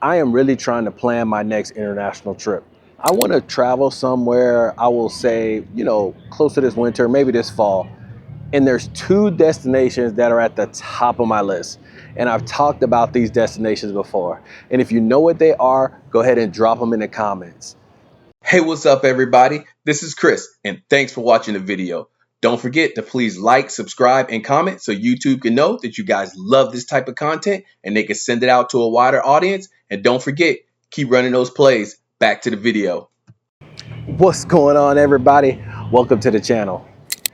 I am really trying to plan my next international trip. I want to travel somewhere, I will say, close to this winter, maybe this fall. And there's two destinations that are at the top of my list. And I've talked about these destinations before. And if you know what they are, go ahead and drop them in the comments. Hey, what's up, everybody? This is Chris, and thanks for watching the video. Don't forget to please like, subscribe, and comment so YouTube can know that you guys love this type of content and they can send it out to a wider audience. And don't forget, keep running those plays. Back to the video. What's going on, everybody? Welcome to the channel.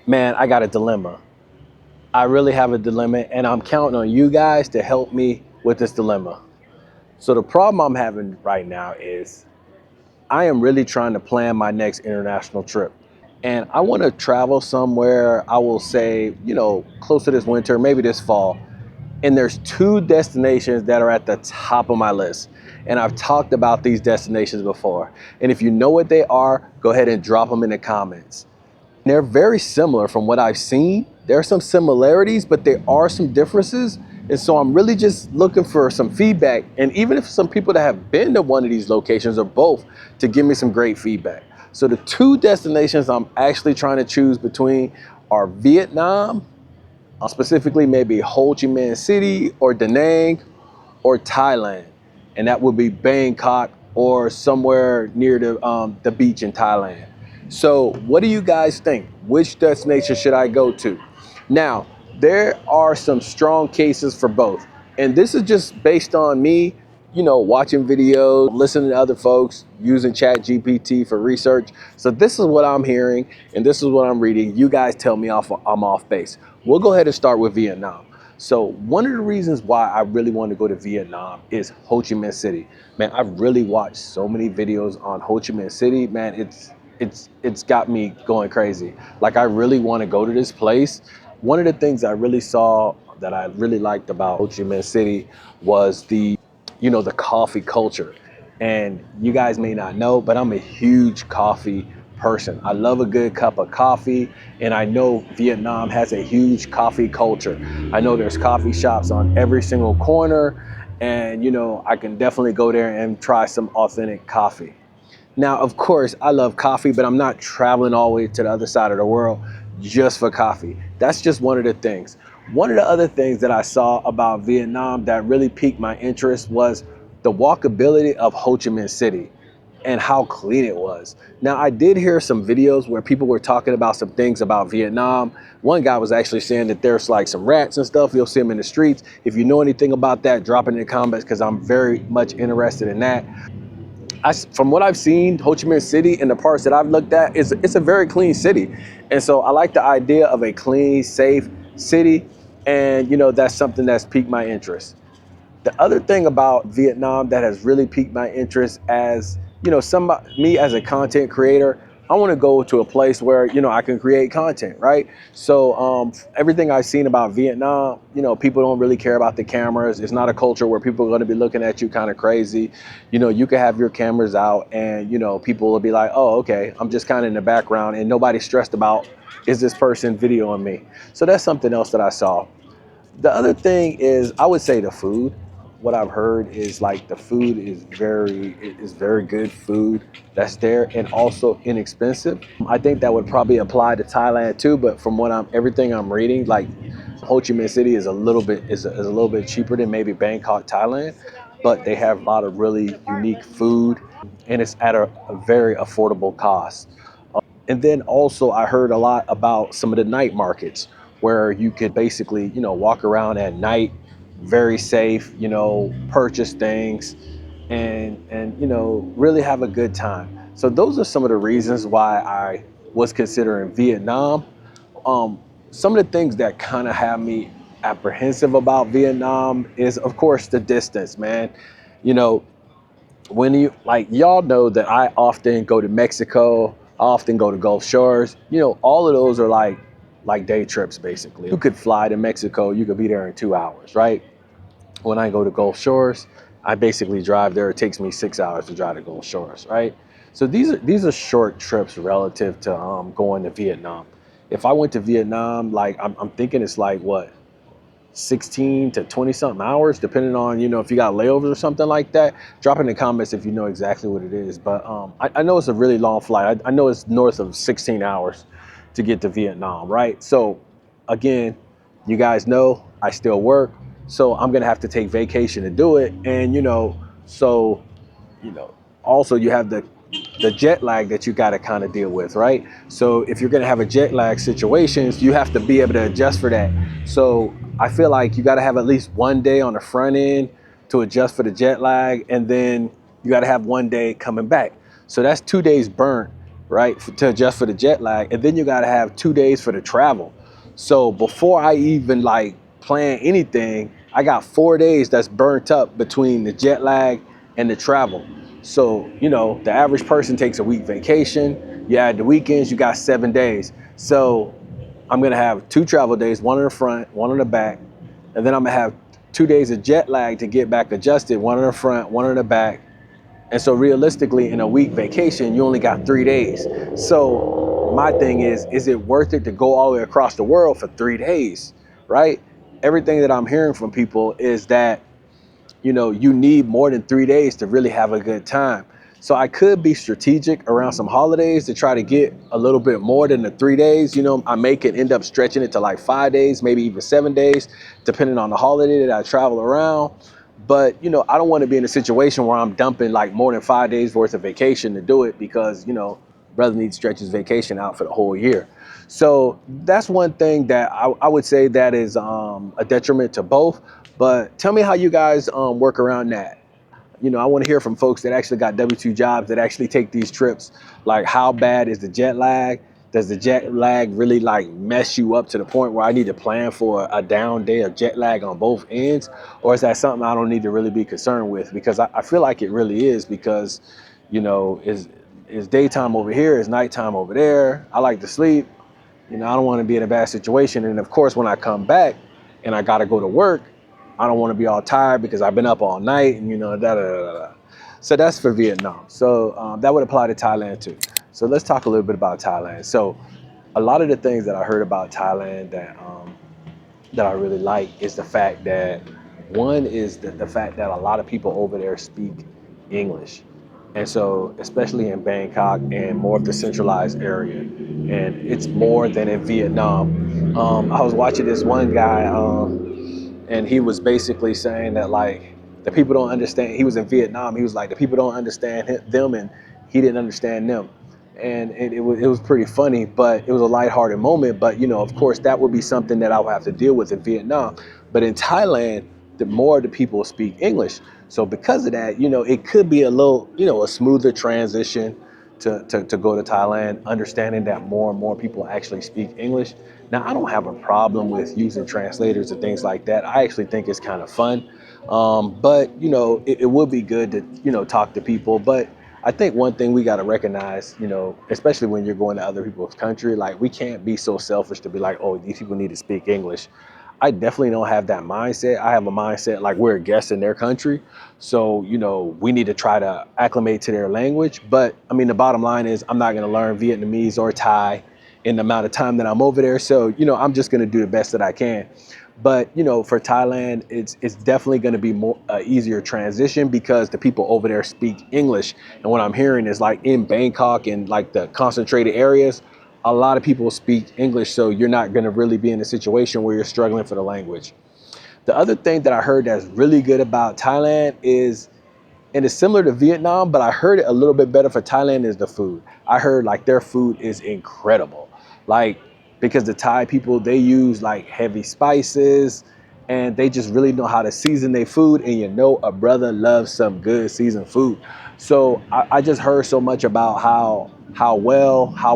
Man, I got a dilemma. I really have a dilemma, and I'm counting on you guys to help me with this dilemma. So the problem I'm having right now is I am really trying to plan my next international trip. And I want to travel somewhere, I will say, close to this winter, maybe this fall. And there's two destinations that are at the top of my list. And I've talked about these destinations before. And if you know what they are, go ahead and drop them in the comments. They're very similar from what I've seen. There are some similarities, but there are some differences. And so I'm really just looking for some feedback. And even if some people that have been to one of these locations or both, to give me some great feedback. So the two destinations I'm actually trying to choose between are Vietnam, specifically maybe Ho Chi Minh City or Da Nang, or Thailand. And that would be Bangkok or somewhere near the beach in Thailand. So what do you guys think? Which destination should I go to? Now, there are some strong cases for both. And this is just based on me, watching videos, listening to other folks, using ChatGPT for research. So this is what I'm hearing and this is what I'm reading. You guys tell me I'm off base. We'll go ahead and start with Vietnam. So one of the reasons why I really want to go to Vietnam is Ho Chi Minh City. Man, I've really watched so many videos on Ho Chi Minh City. Man, it's got me going crazy. Like, I really want to go to this place. One of the things I really saw that I really liked about Ho Chi Minh City was the coffee culture. And you guys may not know, but I'm a huge coffee person. I love a good cup of coffee, and I know Vietnam has a huge coffee culture. I know there's coffee shops on every single corner, and I can definitely go there and try some authentic coffee. Now, of course, I love coffee, but I'm not traveling all the way to the other side of the world just for coffee. That's just one of the things. One of the other things that I saw about Vietnam that really piqued my interest was the walkability of Ho Chi Minh City and how clean it was. Now, I did hear some videos where people were talking about some things about Vietnam. One guy was actually saying that there's like some rats and stuff. You'll see them in the streets. If you know anything about that, drop it in the comments because I'm very much interested in that. From what I've seen, Ho Chi Minh City and the parts that I've looked at, it's a very clean city. And so I like the idea of a clean, safe city. And, that's something that's piqued my interest. The other thing about Vietnam that has really piqued my interest as, me as a content creator, I want to go to a place where, I can create content, right? So everything I've seen about Vietnam, people don't really care about the cameras. It's not a culture where people are going to be looking at you kind of crazy. You can have your cameras out and, people will be like, oh, okay, I'm just kind of in the background and nobody's stressed about, is this person videoing me? So that's something else that I saw. The other thing is, I would say the food. What I've heard is like the food is very good food that's there and also inexpensive. I think that would probably apply to Thailand too, but from everything I'm reading, like Ho Chi Minh City is a little bit cheaper than maybe Bangkok, Thailand, but they have a lot of really unique food and it's at a very affordable cost. And then also I heard a lot about some of the night markets where you could basically, walk around at night, very safe, purchase things and really have a good time. So those are some of the reasons why I was considering Vietnam. Some of the things that kind of have me apprehensive about Vietnam is, of course, the distance, man. When y'all know that I often go to Mexico, I often go to Gulf Shores, all of those are like day trips basically. You could fly to Mexico, you could be there in 2 hours, right? When I go to Gulf Shores, I basically drive there. It takes me 6 hours to drive to Gulf Shores, right? So these are short trips relative to going to Vietnam. If I went to Vietnam, like I'm thinking it's like what, 16 to 20 something hours, depending on, if you got layovers or something like that. Drop in the comments if you know exactly what it is. But I know it's a really long flight. I know it's north of 16 hours to get to Vietnam, right? So again, you guys know I still work, so I'm gonna have to take vacation to do it. And so you know also you have the jet lag that you got to kind of deal with, right? So if you're going to have a jet lag situations, you have to be able to adjust for that. So I feel like you got to have at least one day on the front end to adjust for the jet lag, and then you got to have one day coming back. So that's 2 days burnt, right, to adjust for the jet lag, and then you got to have 2 days for the travel. So before I even like plan anything, I got 4 days that's burnt up between the jet lag and the travel. So, the average person takes a week vacation. You add the weekends, you got 7 days. So I'm gonna have 2 travel days, one in the front, one in the back, and then I'm gonna have 2 days of jet lag to get back adjusted, one in the front, one in the back. And so realistically, in a week vacation, you only got 3 days. So my thing is it worth it to go all the way across the world for 3 days, right? Everything that I'm hearing from people is that you need more than 3 days to really have a good time. So I could be strategic around some holidays to try to get a little bit more than the 3 days. I may could end up stretching it to like 5 days, maybe even 7 days, depending on the holiday that I travel around. But, I don't want to be in a situation where I'm dumping like more than 5 days worth of vacation to do it because, brother needs to stretch his vacation out for the whole year. So that's one thing that I would say that is a detriment to both. But tell me how you guys work around that. I want to hear from folks that actually got W-2 jobs that actually take these trips. Like, how bad is the jet lag? Does the jet lag really like mess you up to the point where I need to plan for a down day of jet lag on both ends? Or is that something I don't need to really be concerned with? Because I feel like it really is, because, is daytime over here, is nighttime over there. I like to sleep. I don't want to be in a bad situation. And of course, when I come back and I got to go to work, I don't want to be all tired because I've been up all night and, da da da da. So that's for Vietnam. So that would apply to Thailand too. So let's talk a little bit about Thailand. So a lot of the things that I heard about Thailand that I really like is the fact that one is the fact that a lot of people over there speak English. And so, especially in Bangkok and more of the centralized area, and it's more than in Vietnam. I was watching this one guy, and he was basically saying that like the people don't understand. He was in Vietnam. He was like the people don't understand them, and he didn't understand them. And it was pretty funny, but it was a lighthearted moment. But of course, that would be something that I would have to deal with in Vietnam. But in Thailand, the more the people speak English. So because of that, it could be a little, a smoother transition to go to Thailand, understanding that more and more people actually speak English. Now, I don't have a problem with using translators and things like that. I actually think it's kind of fun. But, it would be good to, talk to people. But I think one thing we got to recognize, especially when you're going to other people's country, like we can't be so selfish to be like, oh, these people need to speak English. I definitely don't have that mindset. I have a mindset like we're a guest in their country. So, we need to try to acclimate to their language. But I mean, the bottom line is I'm not going to learn Vietnamese or Thai in the amount of time that I'm over there. So, I'm just going to do the best that I can. But, for Thailand, it's definitely going to be more easier transition because the people over there speak English. And what I'm hearing is like in Bangkok and like the concentrated areas, a lot of people speak English, so you're not going to really be in a situation where you're struggling for the language. The other thing that I heard that's really good about Thailand is, and it's similar to Vietnam, but I heard it a little bit better for Thailand, is the food. I heard like their food is incredible. Like, because the Thai people, they use like heavy spices and they just really know how to season their food. And a brother loves some good seasoned food. So I just heard so much about how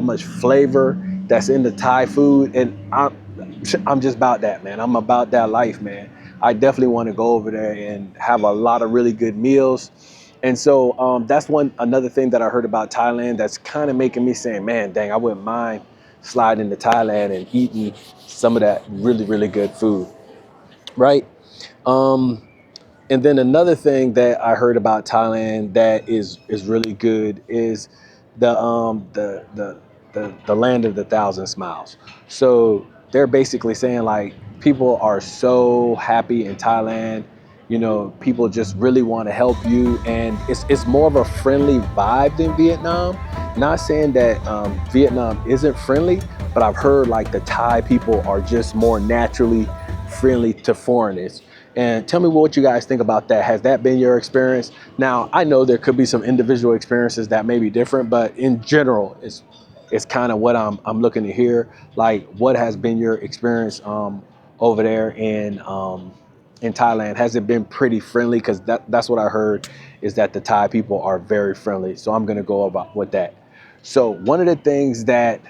much flavor that's in the Thai food. And I'm just about that, man. I'm about that life, man. I definitely want to go over there and have a lot of really good meals. And so that's another thing that I heard about Thailand that's kind of making me saying, man, dang, I wouldn't mind sliding into Thailand and eating some of that really, really good food, right? Um, and then another thing that I heard about Thailand that is really good is the the land of the thousand smiles. So they're basically saying like people are so happy in Thailand. You know, people just really want to help you, and it's more of a friendly vibe than Vietnam. Not saying that Vietnam isn't friendly, but I've heard like the Thai people are just more naturally friendly to foreigners. And tell me what you guys think about that. Has that been your experience? Now, I know there could be some individual experiences that may be different, but in general, it's kind of what I'm looking to hear. Like, what has been your experience over there in Thailand? Has it been pretty friendly? Because that's what I heard, is that the Thai people are very friendly. So I'm gonna go about with that. So one of the things that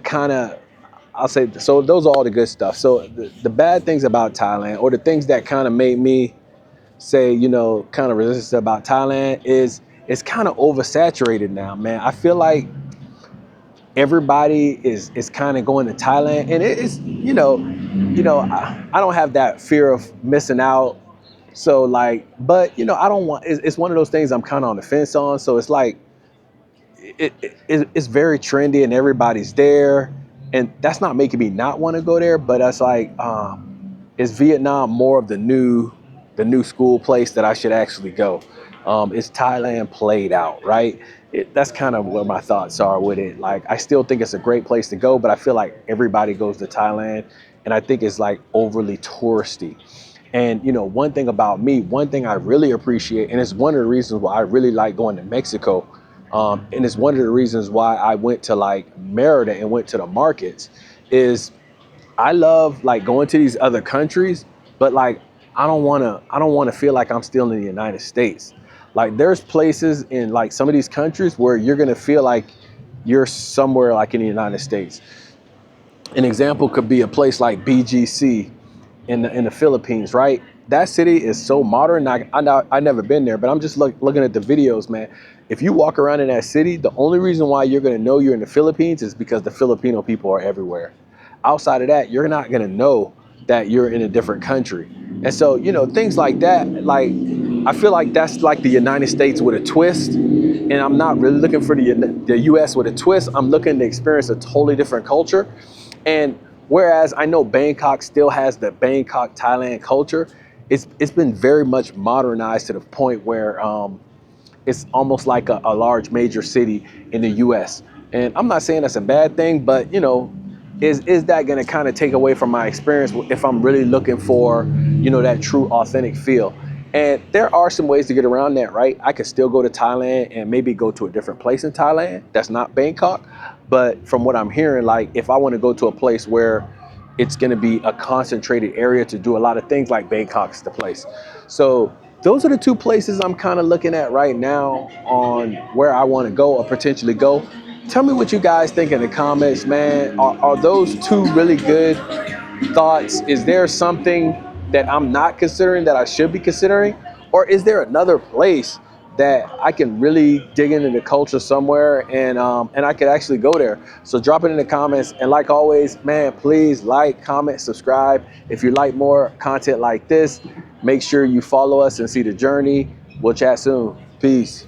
kind of, I'll say, so those are all the good stuff. So the bad things about Thailand, or the things that kind of made me say, you know, kind of resistant about Thailand, is it's kind of oversaturated now, man. I feel like everybody is kind of going to Thailand, and it's, I don't have that fear of missing out. So like, but I don't want. It's one of those things I'm kind of on the fence on. So it's like it's very trendy and everybody's there, and that's not making me not want to go there. But that's like, is Vietnam more of the new school place that I should actually go? Is Thailand played out, right? That's kind of where my thoughts are with it. Like, I still think it's a great place to go, but I feel like everybody goes to Thailand, and I think it's like overly touristy. And one thing about me, one thing I really appreciate, and it's one of the reasons why I really like going to Mexico, and it's one of the reasons why I went to like Merida and went to the markets, is I love like going to these other countries, but like I don't want to feel like I'm still in the United States. Like, there's places in like some of these countries where you're gonna feel like you're somewhere like in the United States. An example could be a place like BGC in the Philippines, right? That city is so modern. I never been there, but I'm just looking at the videos, man. If you walk around in that city, the only reason why you're going to know you're in the Philippines is because the Filipino people are everywhere. Outside of that, you're not going to know that you're in a different country. And so, things like that, like, I feel like that's like the United States with a twist. And I'm not really looking for the US with a twist. I'm looking to experience a totally different culture. And whereas I know Bangkok still has the Bangkok, Thailand culture, it's been very much modernized to the point where it's almost like a large major city in the U.S. And I'm not saying that's a bad thing, but is that going to kind of take away from my experience if I'm really looking for that true authentic feel? And there are some ways to get around that, right? I could still go to Thailand and maybe go to a different place in Thailand that's not Bangkok. But from what I'm hearing, like, if I want to go to a place where it's going to be a concentrated area to do a lot of things, like Bangkok's the place. So those are the two places I'm kind of looking at right now on where I want to go or potentially go. Tell me what you guys think in the comments, man. Are those two really good thoughts? Is there something that I'm not considering that I should be considering? Or is there another place that I can really dig into the culture somewhere, and I could actually go there? So drop it in the comments. And like always, man, please like, comment, subscribe. If you like more content like this, make sure you follow us and see the journey. We'll chat soon. Peace.